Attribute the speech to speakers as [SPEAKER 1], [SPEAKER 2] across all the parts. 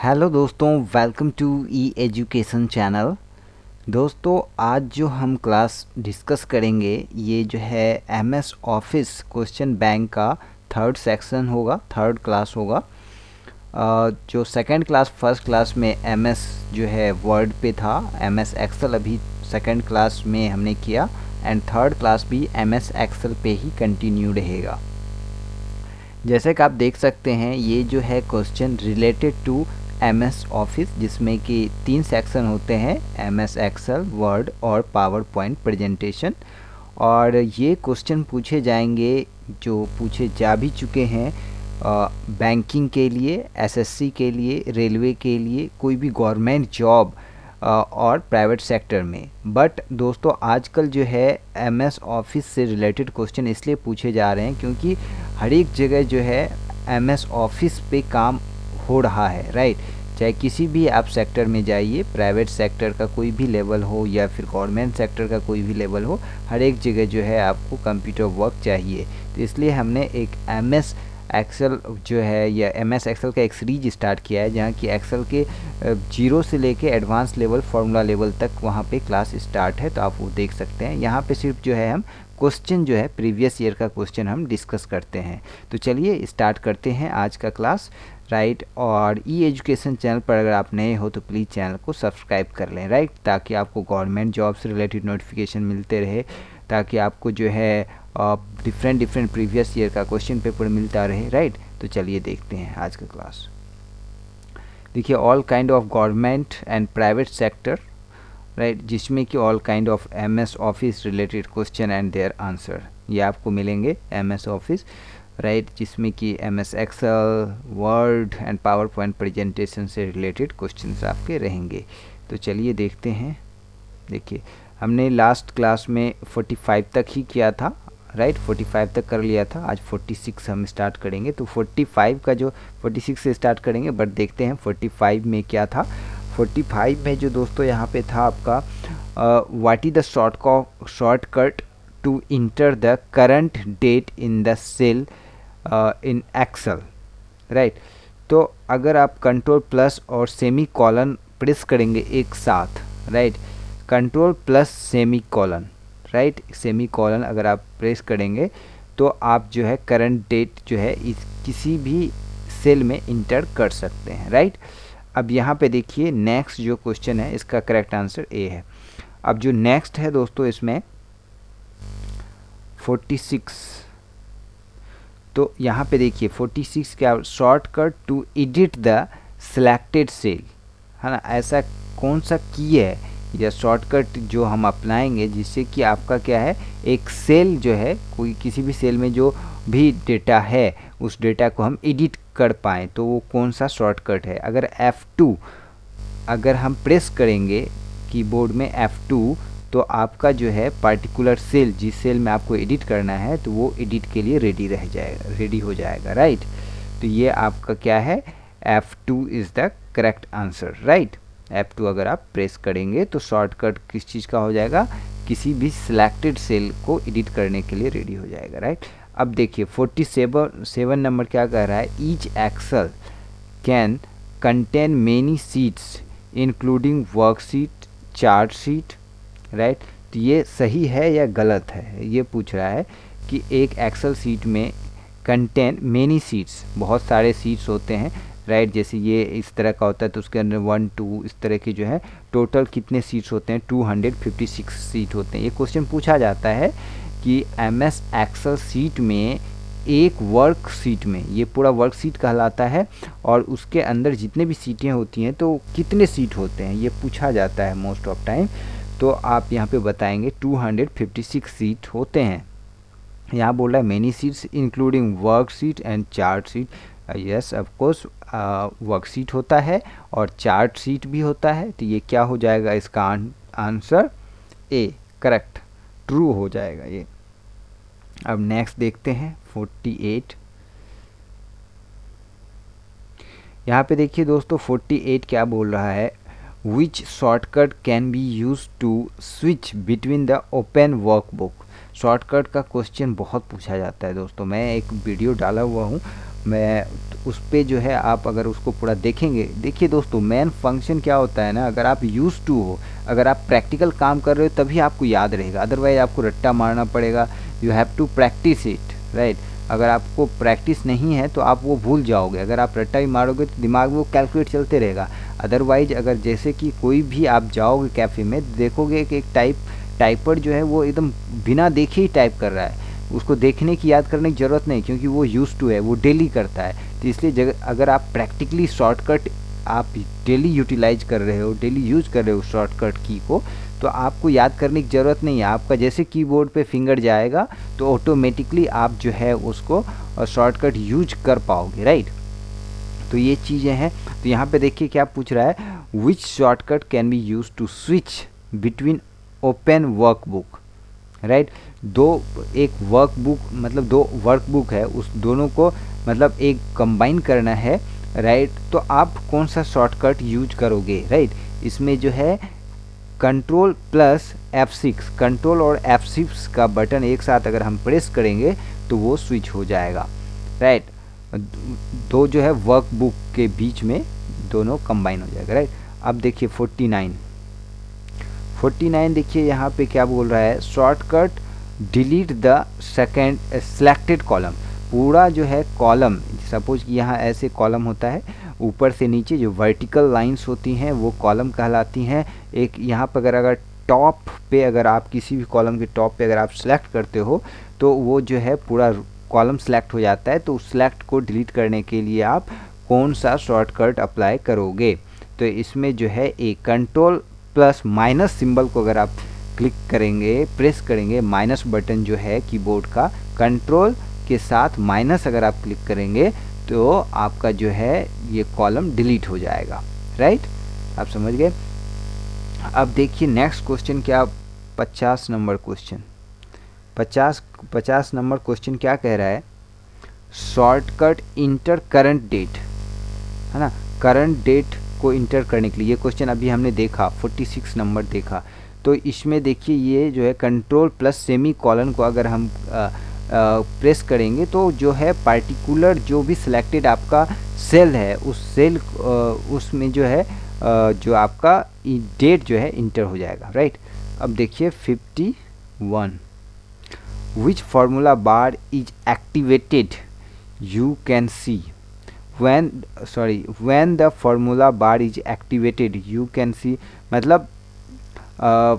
[SPEAKER 1] Hello दोस्तों, welcome to E education channel. दोस्तों, आज जो हम क्लास डिस्कस करेंगे ये जो है एमएस ऑफिस क्वेश्चन बैंक का थर्ड सेक्शन होगा, थर्ड क्लास होगा। जो सेकंड क्लास फर्स्ट क्लास में एमएस जो है वर्ड पे था, एमएस एक्सेल अभी सेकंड क्लास में हमने किया एंड थर्ड क्लास भी एमएस एक्सेल पे ही कंटिन्यू रहेगा। जैसे कि आप देख सकते हैं ये जो है question related to MS Office, जिसमें कि 3 सेक्शन होते हैं, एमएस एक्सेल, वर्ड और पावर पॉइंट प्रेजेंटेशन। और ये क्वेश्चन पूछे जाएंगे जो पूछे जा भी चुके हैं बैंकिंग के लिए, एसएससी के लिए, रेलवे के लिए, कोई भी गवर्नमेंट जॉब और प्राइवेट सेक्टर में। बट दोस्तों आजकल जो है एमएस ऑफिस से रिलेटेड क्वेश्चन इसलिए पूछे जा रहे हैं क्योंकि हर एक जगह जो है एमएस ऑफिस पे काम हो रहा है, राइट। चाहे किसी भी आप सेक्टर में जाइए, प्राइवेट सेक्टर का कोई भी लेवल हो या फिर गवर्नमेंट सेक्टर का कोई भी लेवल हो, हर एक जगह जो है आपको कंप्यूटर वर्क चाहिए। तो इसलिए हमने एक एमएस एक्सेल जो है या एमएस एक्सेल का एक सीरीज स्टार्ट किया है, जहाँ की एक्सेल के 0 से लेके एडवांस लेवल, फार्मूला लेवल तक वहाँ पे क्लास स्टार्ट है, तो आप वो देख सकते हैं। यहाँ पे सिर्फ जो है हम क्वेश्चन जो है प्रीवियस ईयर का क्वेश्चन हम डिस्कस करते हैं। तो चलिए स्टार्ट करते हैं आज का क्लास, राइट। और ई एजुकेशन चैनल पर अगर आप नए हो तो प्लीज़ चैनल को सब्सक्राइब कर लें, राइट, ताकि आपको गवर्नमेंट जॉब से रिलेटेड नोटिफिकेशन मिलते रहे, ताकि आपको जो है डिफरेंट प्रीवियस ईयर का क्वेश्चन पेपर मिलता रहे, राइट। तो चलिए देखते हैं आज का क्लास। देखिए, all kind of government and private sector, right, जिसमें कि all kind of MS Office related question and their answer ये आपको मिलेंगे। एमएस ऑफिस, राइट, जिसमें कि MS Excel, Word and PowerPoint presentation से रिलेटेड क्वेश्चंस आपके रहेंगे। तो चलिए देखते हैं। देखिए, हमने लास्ट क्लास में 45 तक ही किया था, राइट, 45 तक कर लिया था। आज 46 हम स्टार्ट करेंगे। तो 45 का जो 46 से स्टार्ट करेंगे, बट देखते हैं 45 में क्या था। 45 में जो दोस्तों यहाँ पे था आपका what is the shortcut to enter the current date in the cell in Excel, right. तो अगर आप कंट्रोल प्लस और सेमी कॉलन प्रेस करेंगे एक साथ, right, control plus semicolon, right, semicolon अगर आप प्रेस करेंगे तो आप जो है करंट डेट जो है इस किसी भी सेल में इंटर कर सकते हैं, राइट। अब यहाँ पे देखिए नेक्स्ट जो क्वेश्चन है इसका करेक्ट आंसर ए है। अब जो नेक्स्ट है दोस्तों इसमें 46, तो यहाँ पे देखिए 46 क्या, shortcut to edit the selected cell, है ना। ऐसा कौन सा की है या शॉर्टकट जो हम अपनाएंगे जिससे कि आपका क्या है, एक सेल जो है, कोई किसी भी सेल में जो भी डेटा है उस डेटा को हम एडिट कर पाएँ, तो वो कौन सा शॉर्टकट है। अगर F2 अगर हम प्रेस करेंगे कीबोर्ड में F2, तो आपका जो है पार्टिकुलर सेल, जिस सेल में आपको एडिट करना है, तो वो एडिट के लिए रेडी हो जाएगा, राइट। तो ये आपका क्या है, F2 is the correct answer, right. F2 अगर आप प्रेस करेंगे तो शॉर्टकट किस चीज़ का हो जाएगा, किसी भी सिलेक्टेड सेल को एडिट करने के लिए रेडी हो जाएगा, राइट। अब देखिए 47 नंबर क्या कह रहा है, each Excel can contain many sheets including worksheet, chart sheet, right. तो ये सही है या गलत है, ये पूछ रहा है कि एक एक्सेल सीट में कंटेन मेनी सीट्स, बहुत सारे सीट्स होते हैं, राइट। जैसे ये इस तरह का होता है तो उसके अंदर 1 2 इस तरह की जो है टोटल कितने सीट्स होते हैं, 256 सीट होते हैं। ये क्वेश्चन पूछा जाता है कि एमएस एक्सेल सीट में एक वर्क सीट में, ये पूरा वर्क सीट कहलाता है, और उसके अंदर जितने भी सीटें होती हैं तो कितने सीट होते हैं, ये पूछा जाता है मोस्ट ऑफ टाइम। तो आप यहाँ पे बताएंगे 256 सीट होते हैं। यहाँ बोल रहा है many sheets including work seat and chart seat. Yes, of course work seat होता है और चार्ट सीट भी होता है। तो ये क्या हो जाएगा, इसका आंसर ए, करेक्ट, ट्रू हो जाएगा ये। अब नेक्स्ट देखते हैं 48। यहाँ पे देखिए दोस्तों 48 क्या बोल रहा है, which shortcut can be use to switch between the open workbook. Shortcut का क्वेश्चन बहुत पूछा जाता है दोस्तों, मैं एक वीडियो डाला हुआ हूँ, मैं उस पे जो है आप अगर उसको पूरा देखेंगे, देखिए दोस्तों मेन फंक्शन क्या होता है ना, अगर आप यूज टू हो, अगर आप प्रैक्टिकल काम कर रहे हो तभी आपको याद रहेगा, अदरवाइज आपको रट्टा मारना पड़ेगा। You have to practice it, right. अगर आपको प्रैक्टिस नहीं है तो आप वो भूल जाओगे, अगर आप रट्टा ही मारोगे तो दिमाग में वो कैलकुलेट चलते रहेगा। अदरवाइज अगर जैसे कि कोई भी आप जाओगे कैफ़े में, देखोगे कि एक टाइपर जो है वो एकदम बिना देखे ही टाइप कर रहा है, उसको देखने की याद करने की ज़रूरत नहीं, क्योंकि वो यूज टू है, वो डेली करता है। तो इसलिए अगर आप प्रैक्टिकली शॉर्टकट आप डेली यूटिलाइज कर रहे हो, डेली यूज कर रहे हो शॉर्टकट की को, तो आपको याद करने की ज़रूरत नहीं है। आपका जैसे कीबोर्ड पे फिंगर जाएगा तो ऑटोमेटिकली आप जो है उसको शॉर्टकट यूज कर पाओगे, राइट। तो ये चीज़ें हैं। तो यहाँ पे देखिए क्या पूछ रहा है, which shortcut can be use to switch between open workbook, right. एक वर्कबुक मतलब दो वर्कबुक है, उस दोनों को मतलब एक कंबाइन करना है, राइट। तो आप कौन सा शॉर्टकट यूज करोगे, राइट। इसमें जो है कंट्रोल प्लस F6, कंट्रोल और F6 का बटन एक साथ अगर हम प्रेस करेंगे तो वो स्विच हो जाएगा, राइट। दो जो है वर्कबुक के बीच में दोनों कंबाइन हो जाएगा, राइट। अब देखिए 49 देखिए यहाँ पे क्या बोल रहा है, shortcut delete the second selected column. पूरा जो है कॉलम, सपोज कि यहाँ ऐसे कॉलम होता है, ऊपर से नीचे जो वर्टिकल लाइंस होती हैं वो कॉलम कहलाती हैं। एक यहाँ पर अगर टॉप पे अगर आप किसी भी कॉलम के टॉप पे अगर आप सेलेक्ट करते हो तो वो जो है पूरा कॉलम सेलेक्ट हो जाता है। तो उस सेलेक्ट को डिलीट करने के लिए आप कौन सा शॉर्टकट अप्लाई करोगे, तो इसमें जो है एक कंट्रोल प्लस माइनस सिंबल को अगर आप क्लिक करेंगे, प्रेस करेंगे, माइनस बटन जो है कीबोर्ड का, कंट्रोल के साथ माइनस अगर आप क्लिक करेंगे तो आपका जो है ये कॉलम डिलीट हो जाएगा, राइट। आप समझ गए। अब देखिए नेक्स्ट क्वेश्चन क्या, 50 नंबर क्वेश्चन, 50 नंबर क्वेश्चन क्या कह रहा है, शॉर्टकट इंटर करंट डेट, है ना। करंट डेट को इंटर करने के लिए ये क्वेश्चन अभी हमने देखा, 46 नंबर देखा। तो इसमें देखिए ये जो है कंट्रोल प्लस सेमी कॉलन को अगर हम प्रेस करेंगे तो जो है पार्टिकुलर जो भी सिलेक्टेड आपका सेल है उस सेल उसमें जो है जो आपका डेट जो है इंटर हो जाएगा, राइट। अब देखिए 51, which formula bar is activated you can see when the formula bar is activated you can see, मतलब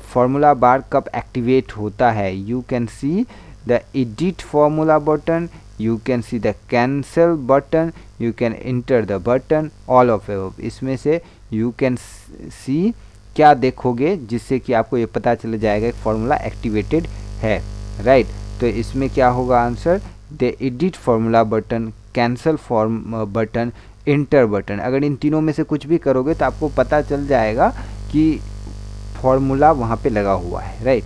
[SPEAKER 1] फार्मूला बार कब एक्टिवेट होता है, you can see the edit formula button, you can see the cancel button, you can enter the button, all of above. इसमें से you can सी क्या देखोगे जिससे कि आपको ये पता चल जाएगा कि फार्मूला एक्टिवेटेड है, राइट। तो इसमें क्या होगा answer, the edit formula button, cancel form button, inter button. अगर इन तीनों में से कुछ भी करोगे तो आपको पता चल जाएगा कि फॉर्मूला वहाँ पे लगा हुआ है, राइट।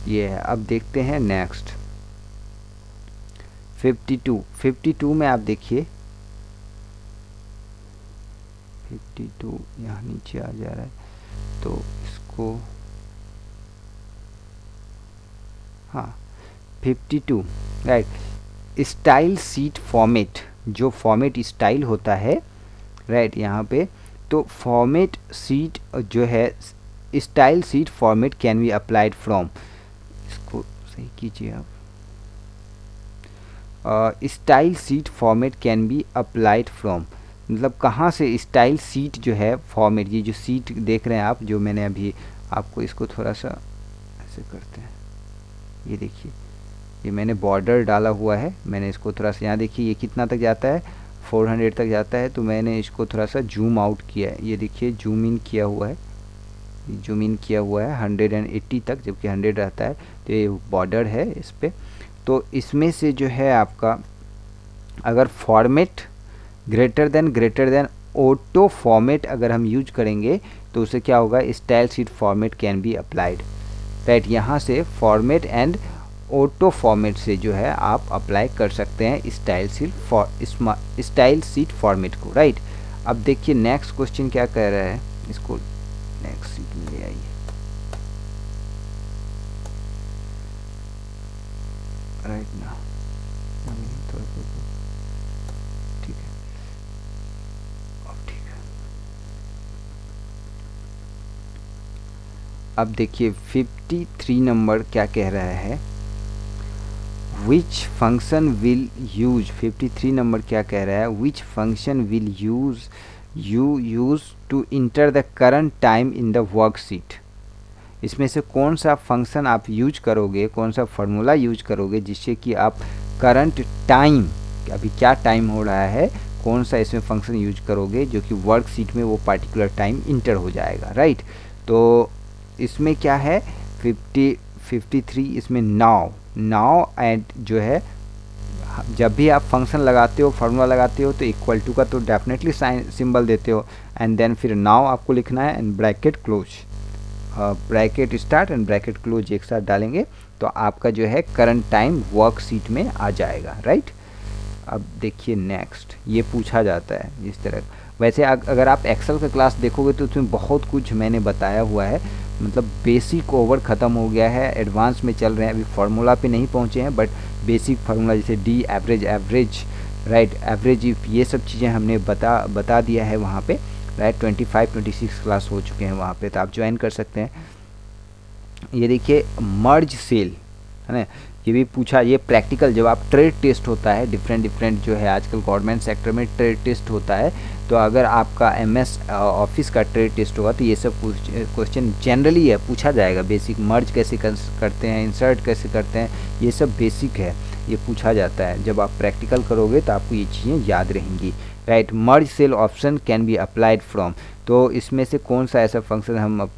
[SPEAKER 1] ये है। अब देखते हैं नेक्स्ट 52 में आप देखिए 52 यहाँ नीचे आ जा रहा है, तो इसको हाँ 52, राइट। स्टाइल सीट फॉर्मेट, जो फॉर्मेट स्टाइल होता है, राइट, यहाँ पे तो फॉर्मेट सीट जो है style seat format can be applied from, इसको सही कीजिए आप, style seat format can be applied from, मतलब कहाँ से स्टाइल सीट जो है फॉर्मेट, ये जो सीट देख रहे हैं आप, जो मैंने अभी आपको इसको थोड़ा सा ऐसे करते हैं, ये देखिए ये मैंने बॉर्डर डाला हुआ है, मैंने इसको थोड़ा सा यहाँ देखिए ये कितना तक जाता है, 400 तक जाता है, तो मैंने इसको थोड़ा सा जूम आउट किया है, ये देखिए जूम इन किया हुआ है, जूम इन किया हुआ है 180 तक, जबकि 100 रहता है, तो ये बॉर्डर है इस पर। तो इसमें से जो है आपका अगर format greater than auto format अगर हम यूज करेंगे तो उसे क्या होगा, style seat format can be applied, right. यहाँ से फॉर्मेट एंड ऑटो फॉर्मेट से जो है आप अप्लाई कर सकते हैं स्टाइल सीट फॉर्मेट को, राइट। अब देखिए नेक्स्ट क्वेश्चन क्या कह रहा है, इसको नेक्स्ट सीट में ले आइए, राइट ना, ठीक है। अब देखिए 53 नंबर क्या कह रहा है, which function will use, 53 number क्या कह रहा है, which function will use to enter the current time in the worksheet. इसमें से कौन सा फंक्शन आप यूज करोगे, कौन सा फार्मूला यूज करोगे जिससे कि आप करंट टाइम, अभी क्या टाइम हो रहा है, कौन सा इसमें फंक्शन यूज करोगे जो कि वर्कशीट में वो पार्टिकुलर टाइम इंटर हो जाएगा, राइट। तो इसमें क्या है 53 इसमें नाउ एंड जो है, जब भी आप फंक्शन लगाते हो, फार्मूला लगाते हो तो इक्वल टू का तो डेफिनेटली साइन सिंबल देते हो, एंड देन फिर नाउ आपको लिखना है and bracket close, bracket start and bracket close एक साथ डालेंगे तो आपका जो है करंट टाइम वर्कशीट में आ जाएगा, राइट। अब देखिए नेक्स्ट, ये पूछा जाता है इस तरह। वैसे अगर आप एक्सेल का क्लास देखोगे तो उसमें बहुत कुछ मैंने बताया हुआ है, मतलब बेसिक ओवर ख़त्म हो गया है, एडवांस में चल रहे हैं, अभी फार्मूला पे नहीं पहुंचे हैं, बट बेसिक फार्मूला जैसे D average right, average if, ये सब चीज़ें हमने बता दिया है वहाँ पे, राइट। 25-26 क्लास हो चुके हैं वहाँ पे, तो आप ज्वाइन कर सकते हैं। ये देखिए मर्ज सेल है ना, ये भी पूछा, ये प्रैक्टिकल जब आप ट्रेड टेस्ट होता है, डिफरेंट जो है आजकल गवर्नमेंट सेक्टर में ट्रेड टेस्ट होता है, तो अगर आपका एमएस ऑफिस का ट्रेड टेस्ट होगा तो ये सब क्वेश्चन जनरली है पूछा जाएगा। बेसिक मर्ज कैसे करते हैं, इंसर्ट कैसे करते हैं, ये सब बेसिक है, ये पूछा जाता है। जब आप प्रैक्टिकल करोगे तो आपको ये चीज़ें याद रहेंगी, right. Merge cell option can be applied from, तो इसमें से कौन सा ऐसा फंक्शन हम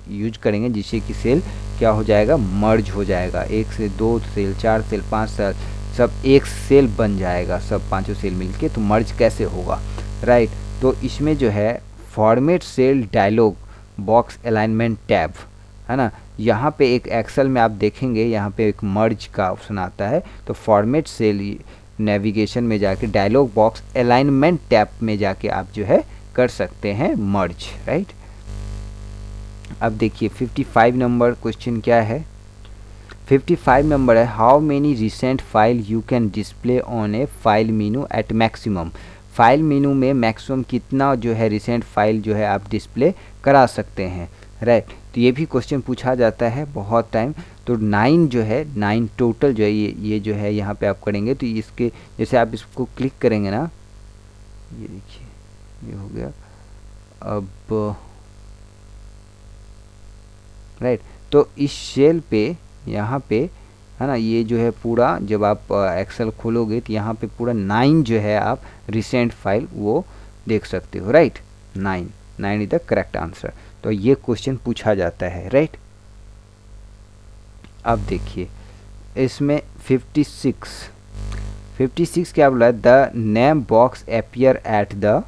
[SPEAKER 1] यूज करेंगे जिससे कि सेल क्या हो जाएगा, मर्ज हो जाएगा, 1 से 2 सेल, 4 सेल, 5 सेल, सब एक सेल बन जाएगा, सब पांचों सेल मिलके, तो मर्ज कैसे होगा, राइट। तो इसमें जो है format cell dialog box alignment tab है ना, यहाँ पे एक एक्सेल में आप देखेंगे यहाँ पे एक मर्ज का ऑप्शन आता है, तो फॉर्मेट सेल नेविगेशन में जाके डायलॉग बॉक्स अलाइनमेंट टैब में जाके आप जो है कर सकते हैं मर्ज, राइट। अब देखिए 55 नंबर क्वेश्चन क्या है, 55 नंबर है, how many recent file you can display on a file menu at maximum. File menu में मैक्सिमम कितना जो है रिसेंट फाइल जो है आप डिस्प्ले करा सकते हैं, राइट। तो ये भी क्वेश्चन पूछा जाता है बहुत टाइम। तो 9 जो है, 9 टोटल जो है, ये जो है यहाँ पे आप करेंगे तो इसके जैसे आप इसको क्लिक करेंगे ना, ये देखिए ये हो गया। अब राइट, तो इस सेल पे यहाँ पे है ना, ये जो है पूरा जब आप एक्सेल खोलोगे तो यहाँ पे पूरा 9 जो है आप रिसेंट फाइल वो देख सकते हो, right. 9 is the correct answer. तो ये क्वेश्चन पूछा जाता है, राइट। अब देखिए इसमें 56 क्या बोला, the name box appear at the,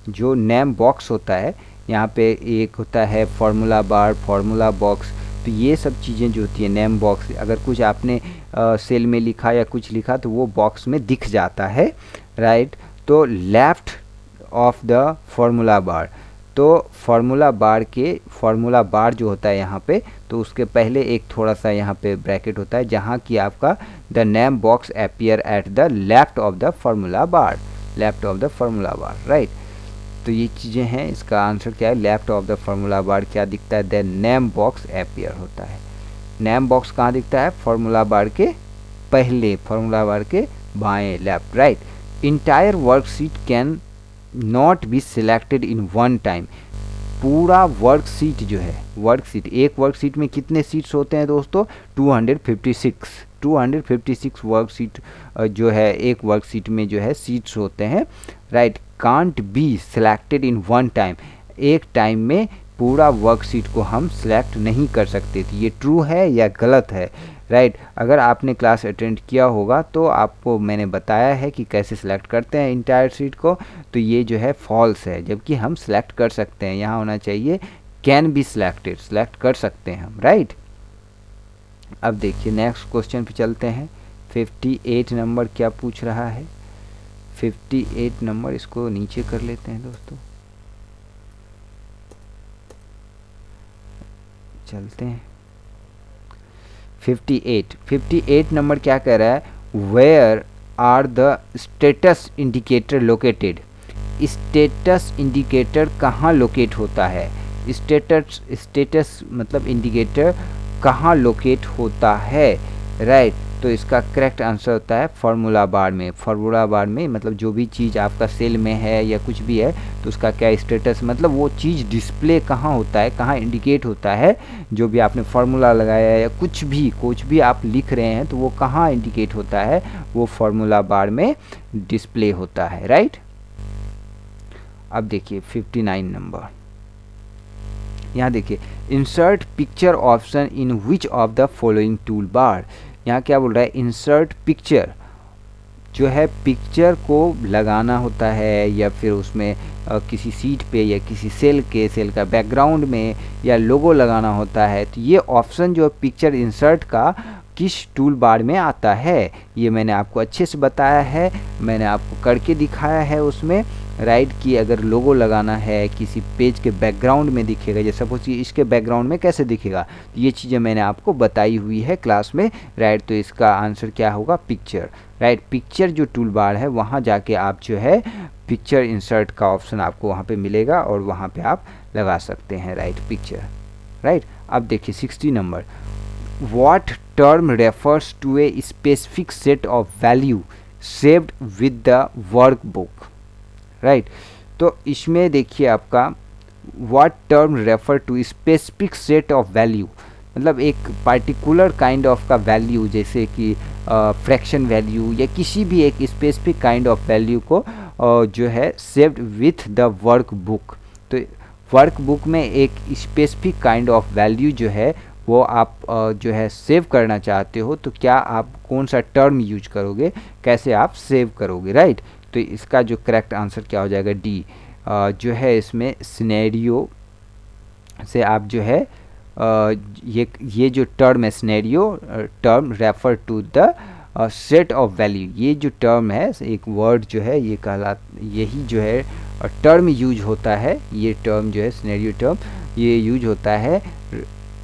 [SPEAKER 1] जो नेम बॉक्स होता है यहाँ पे एक होता है फार्मूला बार, फार्मूला बॉक्स, तो ये सब चीज़ें जो होती है नेम बॉक्स, अगर कुछ आपने सेल में लिखा या कुछ लिखा तो वो बॉक्स में दिख जाता है, राइट। तो लेफ्ट ऑफ द फार्मूला बार, तो फार्मूला बार जो होता है यहाँ पे, तो उसके पहले एक थोड़ा सा यहाँ पे ब्रैकेट होता है जहाँ की आपका the name box appear at the left of the formula bar, right. तो ये चीज़ें हैं, इसका आंसर क्या है, लेफ्ट ऑफ द फार्मूला बार क्या दिखता है, द नेम बॉक्स अपीयर होता है। नेम बॉक्स कहाँ दिखता है, फार्मूला बार के पहले, फार्मूला बार के बाएं, left, right. Entire worksheet can not be selected in one time, पूरा वर्कशीट जो है, वर्कशीट, एक वर्कशीट में कितने सीट्स होते हैं दोस्तों, 256 वर्कशीट जो है एक वर्कशीट में जो है सीट्स होते हैं, right. Can't be selected in one time, एक टाइम में पूरा वर्कशीट को हम सिलेक्ट नहीं कर सकते थे, ये ट्रू है या गलत है, राइट। अगर आपने क्लास अटेंड किया होगा तो आपको मैंने बताया है कि कैसे सिलेक्ट करते हैं इंटायर शीट को, तो ये जो है फॉल्स है, जबकि हम सिलेक्ट कर सकते हैं, यहाँ होना चाहिए कैन बी सिलेक्टेड, सिलेक्ट कर सकते हैं हम, राइट। अब देखिए नेक्स्ट क्वेश्चन पे चलते हैं। 58 नंबर क्या पूछ रहा है, 58 नंबर, इसको नीचे कर लेते हैं दोस्तों, चलते हैं। 58 नंबर क्या कह रहा है, where are the status indicator located, status indicator कहाँ लोकेट होता है, स्टेटस मतलब इंडिकेटर कहाँ लोकेट होता है, राइट। तो इसका करेक्ट आंसर होता है फार्मूला बार में। फार्मूला बार में मतलब जो भी चीज़ आपका सेल में है या कुछ भी है तो उसका क्या स्टेटस, मतलब वो चीज़ डिस्प्ले कहाँ होता है, कहाँ इंडिकेट होता है, जो भी आपने फार्मूला लगाया है या कुछ भी आप लिख रहे हैं तो वो कहाँ इंडिकेट होता है, वो फार्मूला बार में डिस्प्ले होता है, राइट। अब देखिए 59 नंबर, यहाँ देखिए insert picture option in which of the following tool bar. यहाँ क्या बोल रहा है, इंसर्ट पिक्चर जो है पिक्चर को लगाना होता है या फिर उसमें किसी सीट पे या किसी सेल का बैकग्राउंड में या लोगो लगाना होता है। तो ये ऑप्शन जो पिक्चर इंसर्ट का किस टूल बार में आता है, ये मैंने आपको अच्छे से बताया है, मैंने आपको करके दिखाया है उसमें, राइट। कि अगर लोगो लगाना है किसी पेज के बैकग्राउंड में दिखेगा, जैसे सपोज कि इसके बैकग्राउंड में कैसे दिखेगा, तो ये चीज़ें मैंने आपको बताई हुई है क्लास में, राइट। तो इसका आंसर क्या होगा, पिक्चर, राइट। पिक्चर जो टूल बार है वहाँ जाके आप जो है पिक्चर इंसर्ट का ऑप्शन आपको वहाँ पे मिलेगा और वहाँ पे आप लगा सकते हैं, राइट, पिक्चर, राइट। अब देखिए 60 number, what term refers to a specific set of value saved with the workbook, right. तो इसमें देखिए आपका what term refer to specific set of value, मतलब एक पार्टिकुलर काइंड ऑफ का वैल्यू, जैसे कि फ्रैक्शन वैल्यू या किसी भी एक स्पेसिफिक काइंड ऑफ वैल्यू को जो है सेव्ड विथ द वर्कबुक। तो वर्कबुक में एक स्पेसिफिक काइंड ऑफ वैल्यू जो है वो आप जो है सेव करना चाहते हो, तो क्या आप कौन सा टर्म यूज करोगे, कैसे आप सेव करोगे, राइट। तो इसका जो करेक्ट आंसर क्या हो जाएगा, डी, जो है इसमें सिनेरियो से आप जो है ये जो टर्म है scenario term refer to the set of value, ये जो टर्म है एक वर्ड जो है ये यही जो है टर्म यूज होता है, ये टर्म जो है सिनेरियो टर्म ये यूज होता है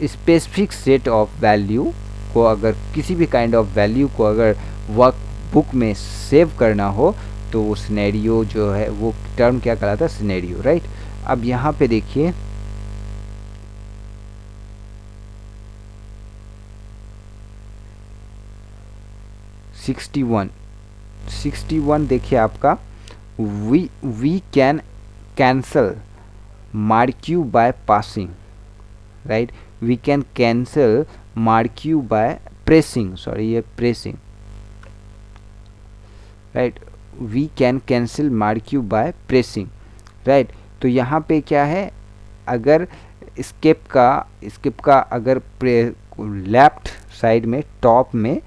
[SPEAKER 1] स्पेसिफिक सेट ऑफ वैल्यू को, अगर किसी भी काइंड ऑफ वैल्यू को अगर वर्क बुक में सेव करना हो तो वो सिनेरियो जो है वो टर्म क्या कहलाता है, सिनेरियो, राइट। अब यहाँ पे देखिए 61 देखिए आपका, we can cancel mark you by passing, right. We can cancel mark you by pressing, sorry ये pressing, right. We can cancel mark you by pressing, right. तो यहाँ पे क्या है, अगर स्केप का अगर लेफ्ट साइड में टॉप में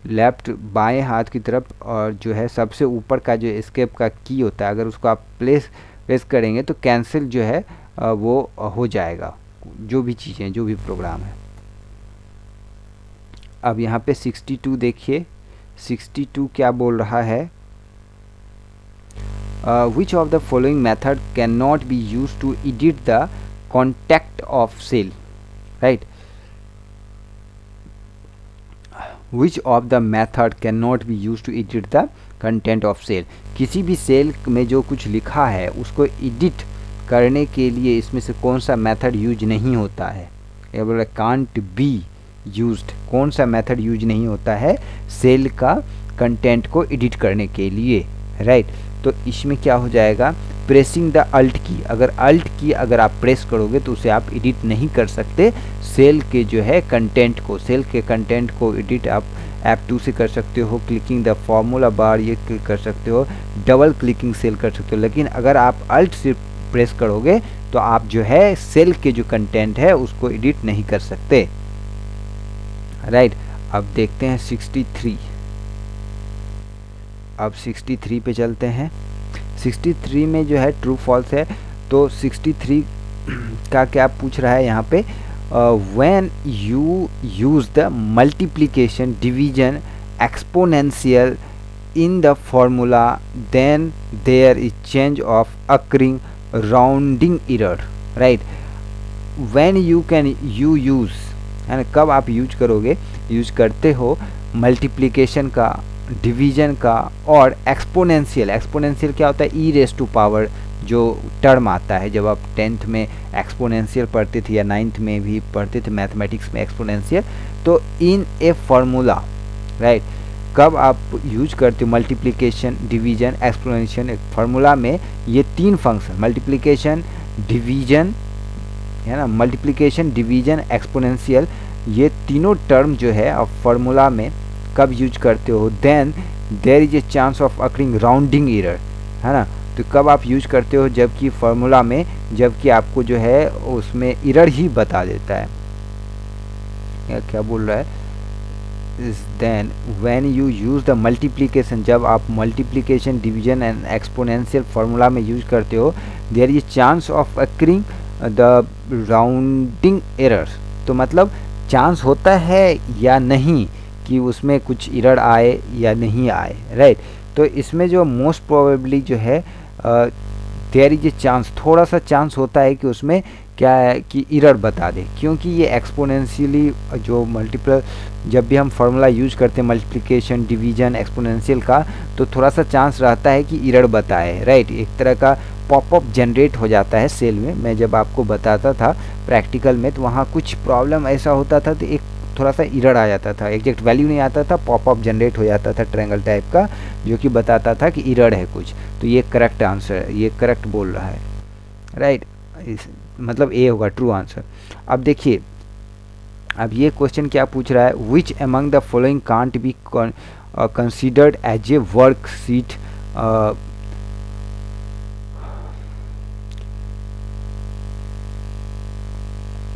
[SPEAKER 1] लेफ्ट बाएं हाथ की तरफ और जो है सबसे ऊपर का जो एस्केप का की होता है, अगर उसको आप प्रेस करेंगे तो कैंसिल जो है वो हो जाएगा, जो भी चीज़ें जो भी प्रोग्राम है। अब यहाँ पे 62 देखिए, 62 क्या बोल रहा है, which of the following method can not be use to edit the contact of cell, right. Which of the method can not be use to edit the content of cell, किसी भी सेल में जो कुछ लिखा है उसको edit करने के लिए इसमें से कौन सा मेथड यूज नहीं होता है, ये बोल रहा है कांट बी यूज्ड, कौन सा मेथड यूज नहीं होता है सेल का कंटेंट को एडिट करने के लिए, राइट। तो इसमें क्या हो जाएगा, प्रेसिंग द अल्ट की, अगर अल्ट की अगर आप प्रेस करोगे तो उसे आप एडिट नहीं कर सकते सेल के जो है कंटेंट को, सेल के कंटेंट को एडिट आप F2 से कर सकते हो, क्लिकिंग द फॉर्मूला बार ये क्लिक कर सकते हो, डबल क्लिकिंग सेल कर सकते हो, लेकिन अगर आप अल्ट से प्रेस करोगे तो आप जो है सेल के जो कंटेंट है उसको एडिट नहीं कर सकते, राइट। अब देखते हैं 63, अब 63 पे चलते हैं। 63 में जो है ट्रू फॉल्स है, तो 63 का क्या पूछ रहा है यहाँ पे, when you use the multiplication division exponential in the formula then there is change of occurring rounding error, right। when you use है ना, कब आप यूज करोगे, यूज करते हो मल्टीप्लिकेशन का, डिवीजन का और एक्सपोनेंशियल क्या होता है, ई रेस टू पावर जो टर्म आता है, जब आप 10th में एक्सपोनेंशियल पढ़ते थे या 9th में भी पढ़ते थे मैथमेटिक्स में एक्सपोनेंशियल, तो इन ए फार्मूला, राइट, कब आप यूज करते हो मल्टीप्लिकेशन, डिवीजन, एक्सपोनेंशियल। एक फार्मूला में ये 3 फंक्शन मल्टीप्लिकेशन, डिवीजन, है ना, मल्टीप्लिकेशन, डिवीजन, एक्सपोनेंशियल, ये तीनों टर्म जो है आप फार्मूला में कब यूज करते हो, then there is a chance of occurring rounding error, है ना। तो कब आप यूज करते हो, जबकि फार्मूला में, जबकि आपको जो है उसमें एरर ही बता देता है। क्या बोल रहा है, is then when you use the multiplication, जब आप multiplication, division and exponential formula में यूज करते हो, there is chance of occurring the rounding errors. तो मतलब चांस होता है या नहीं कि उसमें कुछ एरर आए या नहीं आए, राइट। तो इसमें जो मोस्ट प्रोबेबली जो है देयर इज ए चांस, थोड़ा सा चांस होता है कि उसमें क्या है कि एरर बता दे, क्योंकि ये एक्सपोनेंशियली जो मल्टीपल, जब भी हम फार्मूला यूज करते हैं मल्टीप्लिकेशन, डिवीजन, एक्सपोनेंशियल का, तो थोड़ा सा चांस रहता है कि एरर बताए, राइट। एक तरह का पॉपअप जनरेट हो जाता है सेल में। मैं जब आपको बताता था प्रैक्टिकल में, तो वहाँ कुछ प्रॉब्लम ऐसा होता था, तो एक थोड़ा सा एरर आ जाता था, एग्जैक्ट वैल्यू नहीं आता था, पॉपअप जनरेट हो जाता था ट्रायंगल टाइप का, जो कि बताता था कि एरर है कुछ। तो ये करेक्ट आंसर है, ये करेक्ट बोल रहा है, राइट। मतलब ए होगा ट्रू आंसर। अब देखिए, अब ये क्वेश्चन क्या पूछ रहा है, which among the following can't be considered as a worksheet,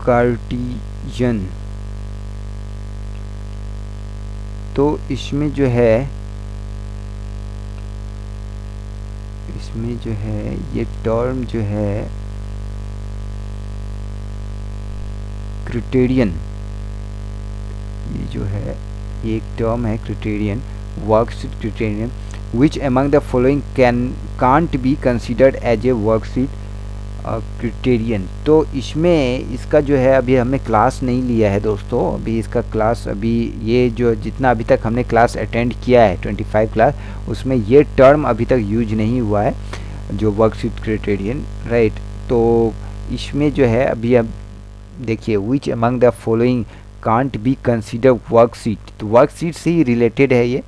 [SPEAKER 1] कार्टिजन। तो इसमें जो है ये टर्म जो है क्राइटेरियन, ये जो है ये एक टर्म है criterion, worksheet criterion, which among the following can't be considered as a worksheet criterion. तो इसमें इसका जो है अभी हमने क्लास नहीं लिया है दोस्तों, अभी इसका क्लास, अभी ये जो जितना अभी तक हमने क्लास अटेंड किया है 25 क्लास, उसमें ये टर्म अभी तक यूज नहीं हुआ है, जो वर्कशीट क्राइटेरियन, राइट। तो इसमें जो है अभी अब देखिए, which among the following can't be consider worksheet, तो वर्कशीट से ही रिलेटेड है ये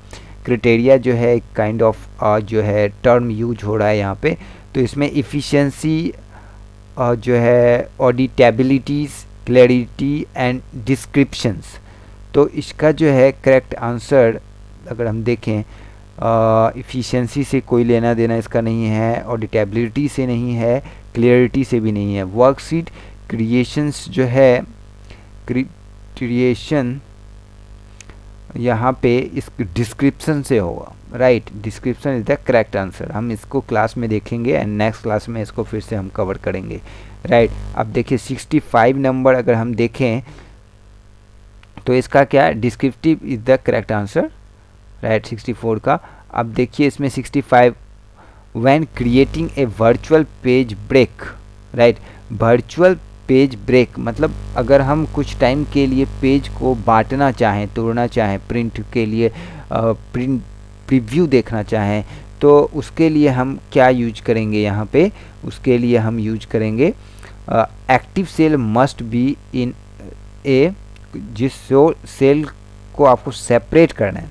[SPEAKER 1] क्राइटेरिया, जो है काइंड ऑफ जो है टर्म यूज हो रहा है यहाँ पे। तो इसमें इफ़िशियंसी जो है, ऑडिटेबिलिटीज, क्लैरिटी एंड डिस्क्रिप्शंस। तो इसका जो है करेक्ट आंसर अगर हम देखें, इफ़िशियंसी से कोई लेना देना इसका नहीं है, ऑडिटेबिलिटी से नहीं है, क्लैरिटी से भी नहीं है। वर्कशीट क्रिएशंस जो है, क्रिएशन यहाँ पे इस डिस्क्रिप्शन से होगा, right. Description is the correct answer. हम इसको क्लास में देखेंगे एंड नेक्स्ट क्लास में इसको फिर से हम कवर करेंगे, राइट। अब देखिए 65 नंबर अगर हम देखें, तो इसका क्या है, descriptive is the correct answer, right, 64 का। अब देखिए इसमें 65, when creating a virtual page break, right. Virtual page break मतलब अगर हम कुछ टाइम के लिए पेज को बांटना चाहें, तोड़ना चाहें, प्रिंट के लिए प्रिंट प्रीव्यू देखना चाहें, तो उसके लिए हम क्या यूज करेंगे यहाँ पे, उसके लिए हम यूज करेंगे active cell must be in A, जिस सेल को आपको सेपरेट करना है।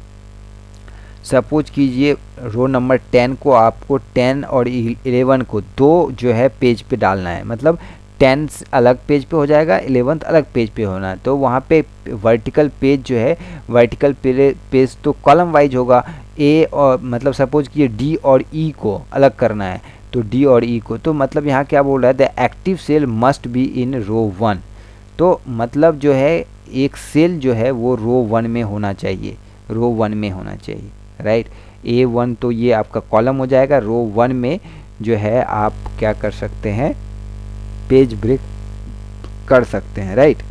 [SPEAKER 1] सपोज कीजिए रो नंबर 10 को आपको 10 और 11 को दो जो है पेज पे डालना है, मतलब 10 अलग पेज पे हो जाएगा, 11th अलग पेज पे होना है। तो वहाँ पे वर्टिकल पेज जो है, वर्टिकल पेज तो कॉलम वाइज होगा, ए और मतलब सपोज कि डी और ई को अलग करना है, तो डी और ई को, तो मतलब यहाँ क्या बोल रहा है, the active cell must be in row 1। तो मतलब जो है एक सेल जो है वो रो 1 में होना चाहिए, रो 1 में होना चाहिए, राइट। A1 तो ये आपका कॉलम हो जाएगा, रो 1 में जो है आप क्या कर सकते हैं, पेज ब्रेक कर सकते हैं, राइट।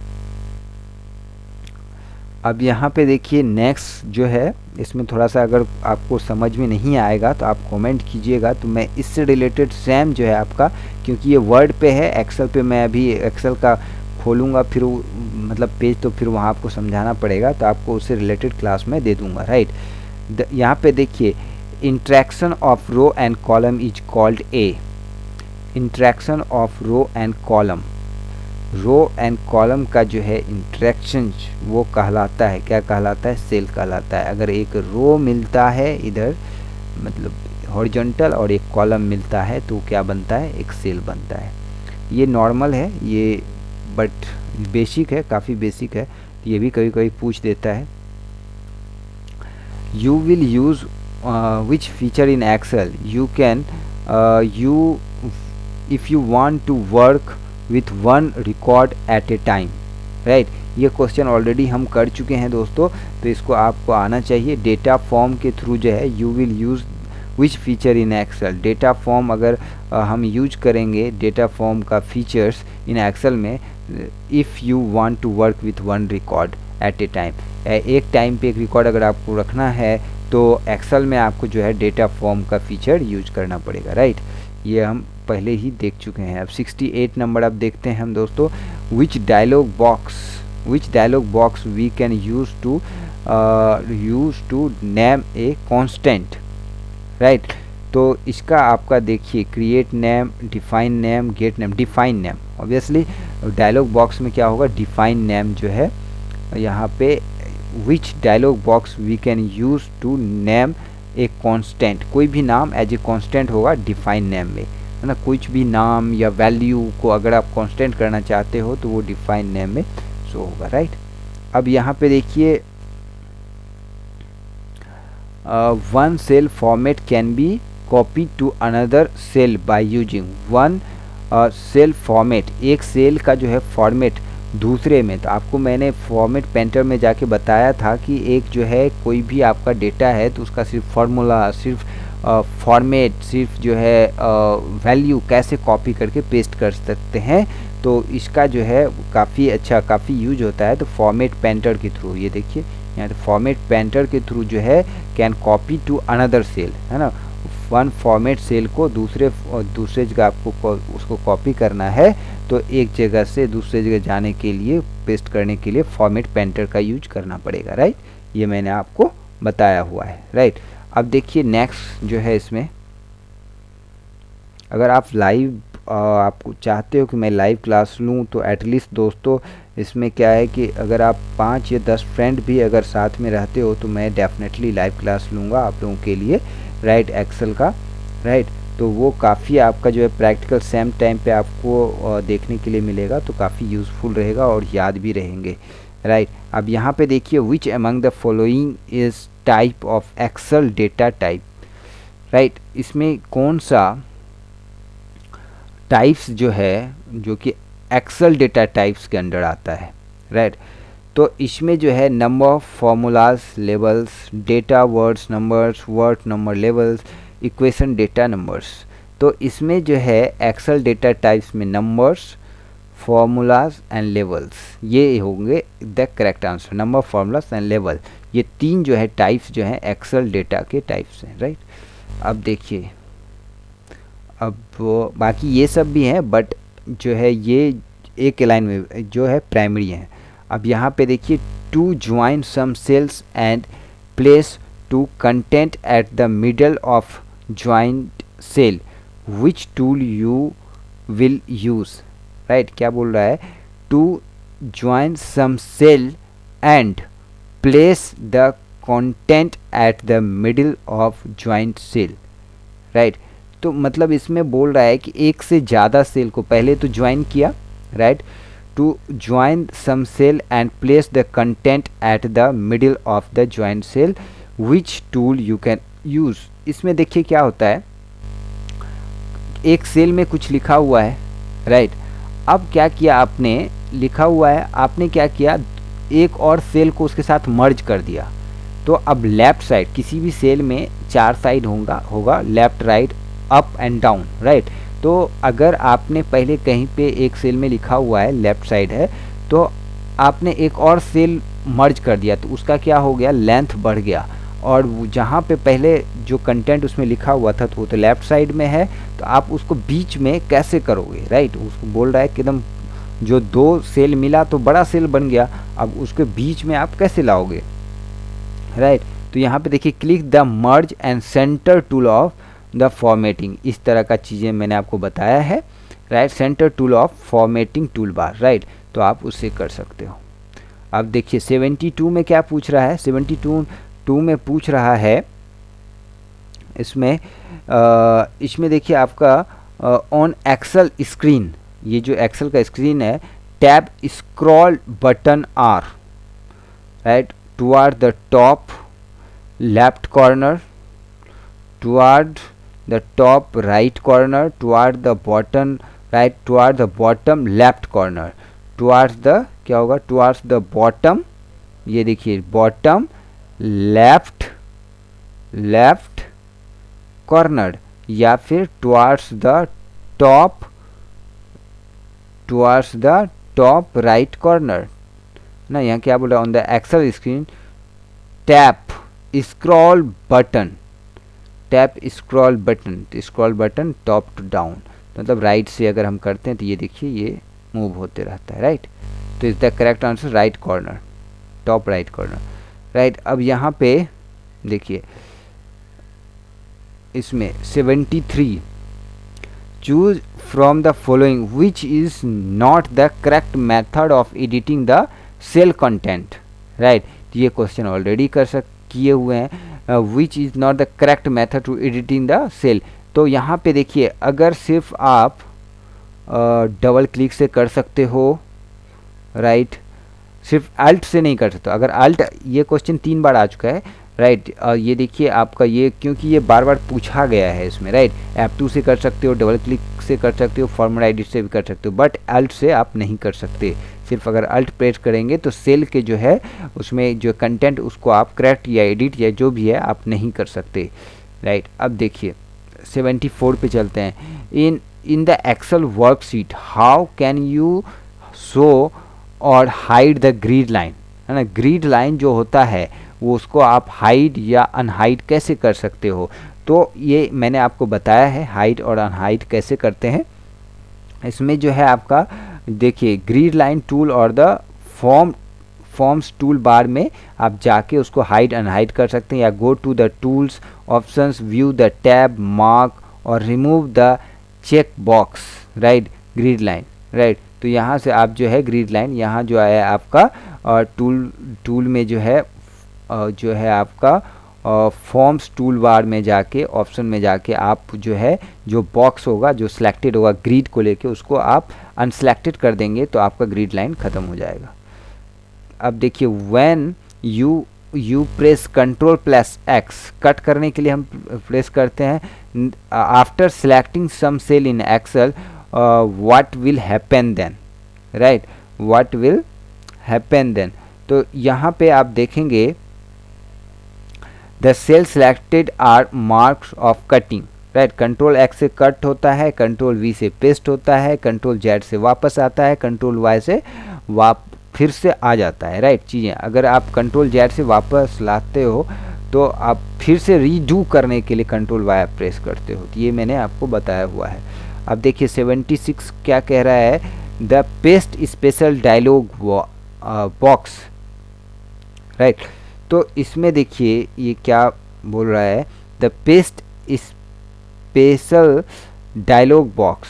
[SPEAKER 1] अब यहाँ पे देखिए नेक्स्ट जो है, इसमें थोड़ा सा अगर आपको समझ में नहीं आएगा तो आप कमेंट कीजिएगा, तो मैं इससे रिलेटेड सेम जो है आपका, क्योंकि ये वर्ड पे है, एक्सेल पे मैं अभी एक्सेल का खोलूँगा, फिर मतलब पेज तो फिर वहाँ आपको समझाना पड़ेगा, तो आपको उससे रिलेटेड क्लास में दे दूँगा, राइट। यहाँ पे देखिए interaction of row and column is called a, interaction of row and column, row and column का जो है इंटरेक्शन वो कहलाता है, क्या कहलाता है, सेल कहलाता है। अगर एक रो मिलता है इधर मतलब हॉरिजॉन्टल और एक कॉलम मिलता है तो क्या बनता है, एक सेल बनता है। ये नॉर्मल है ये, बट बेसिक है, काफ़ी बेसिक है, ये भी कभी कभी पूछ देता है। You will use which feature in Excel you can you if you want to work with one record at a time, right. ये क्वेश्चन ऑलरेडी हम कर चुके हैं दोस्तों, तो इसको आपको आना चाहिए। डेटा फॉर्म के थ्रू जो है you will use which feature in Excel, data form अगर हम यूज करेंगे डेटा फॉर्म का फीचर्स इन एक्सेल में, if you want to work with one record at a time, एक टाइम पे एक रिकॉर्ड अगर आपको रखना है तो एक्सेल में आपको जो है डेटा फॉर्म का फीचर यूज करना पड़ेगा, राइट। ये हम पहले ही देख चुके हैं। अब 68 नंबर अब देखते हैं हम दोस्तों, which dialog box we can use to name a constant, right. तो इसका आपका देखिए create name, define name, get name. Define name obviously dialog box में क्या होगा, डिफाइन नेम जो है यहाँ पे, which dialog box we can use to name a constant, कोई भी नाम एज ए कांस्टेंट होगा डिफाइन नेम में, है ना। कुछ भी नाम या वैल्यू को अगर आप कांस्टेंट करना चाहते हो तो वो डिफाइन नेम में शो होगा, राइट। अब यहाँ पे देखिए one cell format can be copy to another cell by using one cell format, एक सेल का जो है फॉर्मेट दूसरे में। तो आपको मैंने फॉर्मेट पेंटर में जाके बताया था कि एक जो है कोई भी आपका डेटा है तो उसका सिर्फ फार्मूला, सिर्फ फॉर्मेट, सिर्फ जो है वैल्यू कैसे कॉपी करके पेस्ट कर सकते हैं। तो इसका जो है काफ़ी अच्छा, काफ़ी यूज होता है। तो फॉर्मेट पेंटर के थ्रू, ये देखिए यहाँ तो फॉर्मेट पेंटर के थ्रू जो है can copy to another cell, है ना। वन फॉर्मेट सेल को दूसरे जगह आपको उसको कॉपी करना है तो एक जगह से दूसरे जगह जाने के लिए, पेस्ट करने के लिए फॉर्मेट पेंटर का यूज करना पड़ेगा, राइट। ये मैंने आपको बताया हुआ है, राइट। अब देखिए नेक्स्ट जो है इसमें, अगर आप लाइव आपको चाहते हो कि मैं लाइव क्लास लूँ तो एटलीस्ट दोस्तों इसमें क्या है कि अगर आप 5 या 10 फ्रेंड भी अगर साथ में रहते हो तो मैं डेफिनेटली लाइव क्लास लूँगा आप लोगों के लिए, राइट, एक्सेल का, राइट। तो वो काफ़ी आपका जो है प्रैक्टिकल सेम टाइम पे आपको देखने के लिए मिलेगा, तो काफ़ी यूज़फुल रहेगा और याद भी रहेंगे, राइट। अब यहाँ पे देखिए which among the following is type of Excel data type, right. इसमें कौन सा टाइप्स जो है जो कि एक्सेल डेटा टाइप्स के अंडर आता है, राइट। तो इसमें जो है number of formulas levels, data words numbers, word number levels, equation data numbers. तो इसमें जो है एक्सेल डेटा टाइप्स में नंबर्स, फार्मूलाज एंड लेवल्स ये होंगे the correct answer. Number, formulas and level, ये 3 जो है टाइप्स जो हैं एक्सेल डेटा के टाइप्स हैं, राइट। अब देखिए, अब बाकी ये सब भी हैं बट जो है ये एक लाइन में जो है प्राइमरी है। अब यहाँ पे देखिए to join some cells and place to content at the middle of joint cell, which tool you will use, right. क्या बोल रहा है, to join some cell and place the content at the middle of joint cell, right. तो मतलब इसमें बोल रहा है कि एक से ज़्यादा सेल को पहले तो ज्वाइन किया, right, to join some cell and place the content at the middle of the joint cell, which tool you can use. इसमें देखिए क्या होता है, एक सेल में कुछ लिखा हुआ है, राइट। अब क्या किया आपने, लिखा हुआ है, आपने क्या किया, एक और सेल को उसके साथ मर्ज कर दिया। तो अब लेफ़्ट साइड, किसी भी सेल में 4 साइड होगा left, right, up and down, right. तो अगर आपने पहले कहीं पे एक सेल में लिखा हुआ है लेफ़्ट साइड है, तो आपने एक और सेल मर्ज कर दिया तो उसका क्या हो गया, लेंथ बढ़ गया। और जहाँ पे पहले जो कंटेंट उसमें लिखा हुआ था तो वो तो लेफ़्ट साइड में है, तो आप उसको बीच में कैसे करोगे, राइट। उसको बोल रहा है कि एकदम जो 2 सेल मिला तो बड़ा सेल बन गया, अब उसके बीच में आप कैसे लाओगे, राइट। तो यहाँ पे देखिए click the merge and centre tool of the formatting, इस तरह का चीज़ें मैंने आपको बताया है, right. Centre tool of formatting tool bar, right, तो आप उससे कर सकते हो। अब देखिए 72 में क्या पूछ रहा है, 72 में पूछ रहा है इसमें देखिए आपका ऑन एक्सेल स्क्रीन, ये जो एक्सेल का स्क्रीन है, tab scroll button are, right, toward the top left corner, toward the top right corner, toward the bottom right, toward the bottom left corner, towards the क्या होगा, towards the bottom, ये देखिए bottom left corner, या फिर towards the top right corner ना। यहाँ क्या बोल रहा है, on the Excel screen tap scroll button, scroll button top to down, मतलब राइट से अगर हम करते हैं तो ये देखिए ये मूव होते रहता है, राइट। तो is the correct answer right corner, top right corner, right. अब यहाँ पे देखिए इसमें 73, choose from the following which is not the correct method of editing the cell content, right. तो ये क्वेश्चन ऑलरेडी किए हुए हैं, which is not the correct method to editing the cell. तो यहाँ पे देखिए अगर सिर्फ आप डबल क्लिक से कर सकते हो, राइट, सिर्फ अल्ट से नहीं कर सकते। अगर अल्ट, ये क्वेश्चन 3 बार आ चुका है, राइट। ये देखिए आपका ये, क्योंकि ये बार बार पूछा गया है इसमें, राइट। F2 से कर सकते हो, डबल क्लिक से कर सकते हो, फॉर्मूला एडिट से भी कर सकते हो, बट अल्ट से आप नहीं कर सकते। सिर्फ अगर अल्ट प्रेस करेंगे तो सेल के जो है उसमें जो कंटेंट उसको आप करेक्ट या एडिट या जो भी है आप नहीं कर सकते, राइट। अब देखिए 74 पे चलते हैं। In the Excel worksheet how can you show और हाइड द ग्रिड लाइन, है ना। ग्रिड लाइन जो होता है वो उसको आप हाइड या अनहाइड कैसे कर सकते हो, तो ये मैंने आपको बताया है हाइड और अनहाइड कैसे करते हैं। इसमें जो है आपका देखिए ग्रिड लाइन टूल और द फॉर्म्स टूल बार में आप जाके उसको हाइड अनहाइड कर सकते हैं, या go to the tools options, view the tab, mark और remove the check box, right, grid line, right. तो यहाँ से आप जो है ग्रिड लाइन, यहाँ जो है आपका टूल में जो है आपका फॉर्म्स टूल बार में जाके ऑप्शन में जाके आप जो है जो बॉक्स होगा जो सिलेक्टेड होगा ग्रिड को लेके उसको आप अनसेलेक्टेड कर देंगे तो आपका ग्रिड लाइन ख़त्म हो जाएगा। अब देखिए when you press Ctrl+X, cut करने के लिए हम प्रेस करते हैं। After selecting some cell in Excel what will happen then, right, what will happen then. तो यहाँ पे आप देखेंगे the cell selected are marks of cutting, right. Ctrl+X से कट होता है, Ctrl+V से पेस्ट होता है, Ctrl+Z से वापस आता है, Ctrl+Y से फिर से आ जाता है, राइट। चीज़ें अगर आप Ctrl+Z से वापस लाते हो तो आप फिर से रीडू करने के लिए Ctrl+Y प्रेस करते हो, तो ये मैंने आपको बताया हुआ है। अब देखिए 76 क्या कह रहा है, the paste special dialog box, right. तो इसमें देखिए ये क्या बोल रहा है, the paste special dialog box,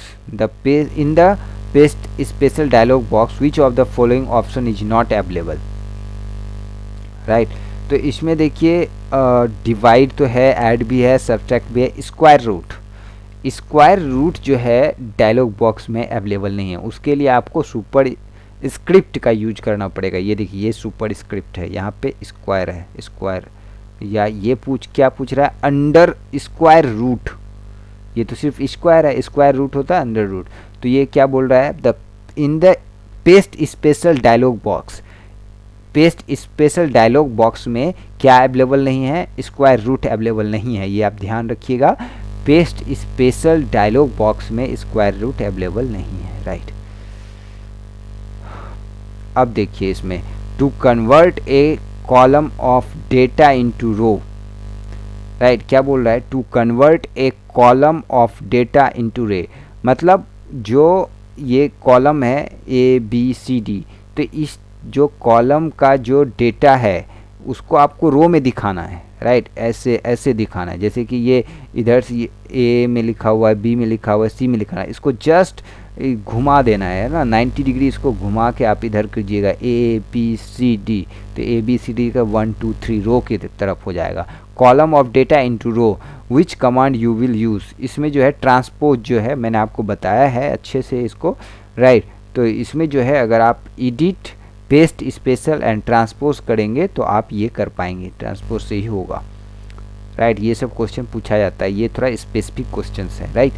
[SPEAKER 1] in the paste special dialog box which of the following option is not available, right. तो इसमें देखिए डिवाइड तो है, ऐड भी है, सब्ट्रैक्ट भी है, स्क्वायर रूट जो है डायलॉग बॉक्स में अवेलेबल नहीं है। उसके लिए आपको सुपर स्क्रिप्ट का यूज करना पड़ेगा। ये देखिए ये सुपर स्क्रिप्ट है, यहाँ पे स्क्वायर है, स्क्वायर, या ये क्या पूछ रहा है, अंडर स्क्वायर रूट। ये तो सिर्फ स्क्वायर है, स्क्वायर रूट होता है अंडर रूट। तो ये क्या बोल रहा है, in the paste special dialog box, paste special dialog box में क्या अवेलेबल नहीं है, स्क्वायर रूट अवेलेबल नहीं है। ये आप ध्यान रखिएगा, पेस्ट स्पेशल डायलॉग बॉक्स में स्क्वायर रूट अवेलेबल नहीं है, राइट। अब देखिए इसमें to convert a column of data into row, right. क्या बोल रहा है, to convert a column of data into ray, मतलब जो ये कॉलम है ABCD, तो इस जो कॉलम का जो डेटा है उसको आपको रो में दिखाना है, राइट। ऐसे ऐसे दिखाना है, जैसे कि ये इधर से ए में लिखा हुआ है, बी में लिखा हुआ है, सी में लिखा है, इसको जस्ट घुमा देना है ना, 90 डिग्री इसको घुमा के आप इधर कीजिएगा, ए बी सी डी, तो ए बी सी डी का 1 2 3 रो की तरफ हो जाएगा। Column of data into row, which command you will use, इसमें जो है ट्रांसपोज जो है मैंने आपको बताया है अच्छे से इसको, राइट। तो इसमें जो है अगर आप edit paste special and transpose करेंगे तो आप ये कर पाएंगे, ट्रांसपोज से ही होगा, राइट। ये सब क्वेश्चन पूछा जाता है, ये थोड़ा स्पेसिफिक क्वेश्चन है, right.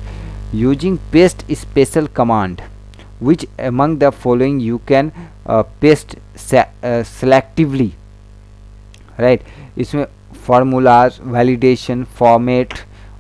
[SPEAKER 1] Using paste special command, which among the following you can paste selectively, right. इसमें formulas, validation, format,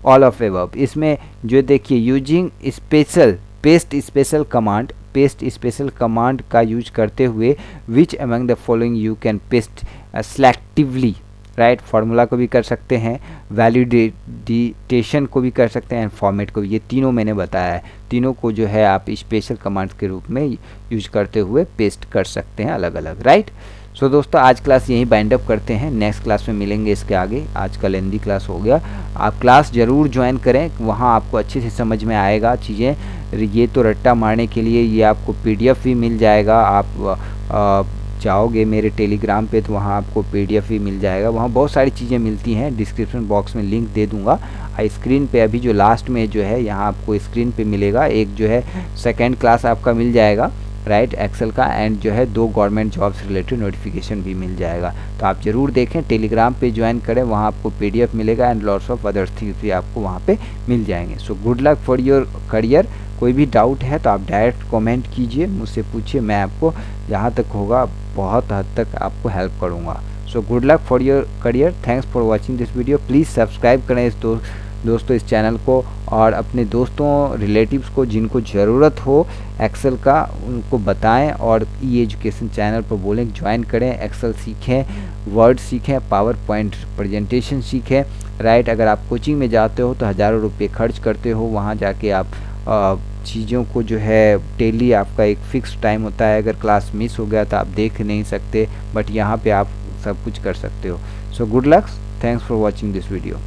[SPEAKER 1] all of above. इसमें जो देखिए using special paste special command, paste special command का यूज करते हुए which among the following you can paste selectively, right. Formula को भी कर सकते हैं, वैलिडेशन को भी कर सकते हैं, एंड फॉर्मेट को भी। ये तीनों मैंने बताया है, तीनों को जो है आप स्पेशल कमांड के रूप में यूज करते हुए पेस्ट कर सकते हैं अलग अलग, राइट। सो दोस्तों आज क्लास यहीं बाइंड अप करते हैं, नेक्स्ट क्लास में मिलेंगे इसके आगे। आज का लेंदी क्लास हो गया, आप क्लास ज़रूर ज्वाइन करें, वहाँ आपको अच्छे से समझ में आएगा चीज़ें। ये तो रट्टा मारने के लिए ये आपको पीडीएफ भी मिल जाएगा, आप जाओगे मेरे टेलीग्राम पे तो वहाँ आपको पीडीएफ भी मिल जाएगा, वहाँ बहुत सारी चीज़ें मिलती हैं, डिस्क्रिप्शन बॉक्स में लिंक दे दूँगा। स्क्रीन पे अभी जो लास्ट में जो है यहाँ आपको स्क्रीन पे मिलेगा, एक जो है सेकेंड क्लास आपका मिल जाएगा, राइट, एक्सेल का, एंड जो है 2 गवर्नमेंट जॉब्स रिलेटेड नोटिफिकेशन भी मिल जाएगा। तो आप ज़रूर देखें, टेलीग्राम पे ज्वाइन करें, वहाँ आपको पीडीएफ मिलेगा and lots of other things भी आपको वहाँ पे मिल जाएंगे। So good luck for your career. कोई भी डाउट है तो आप डायरेक्ट कमेंट कीजिए, मुझसे पूछिए, मैं आपको जहाँ तक होगा बहुत हद तक आपको हेल्प करूँगा। So good luck for your career, thanks for watching this video. Please subscribe करें इस दोस्तों इस चैनल को, और अपने दोस्तों रिलेटिव्स को जिनको ज़रूरत हो एक्सेल का उनको बताएं, और ई एजुकेशन चैनल पर बोलें ज्वाइन करें, एक्सेल सीखें, वर्ड सीखें, पावर पॉइंट प्रेजेंटेशन सीखें, राइट। अगर आप कोचिंग में जाते हो तो हज़ारों रुपये खर्च करते हो, वहाँ जाके आप चीज़ों को जो है डेली आपका एक फ़िक्स टाइम होता है, अगर क्लास मिस हो गया तो आप देख नहीं सकते, बट यहाँ पे आप सब कुछ कर सकते हो। So good luck, thanks for watching this video.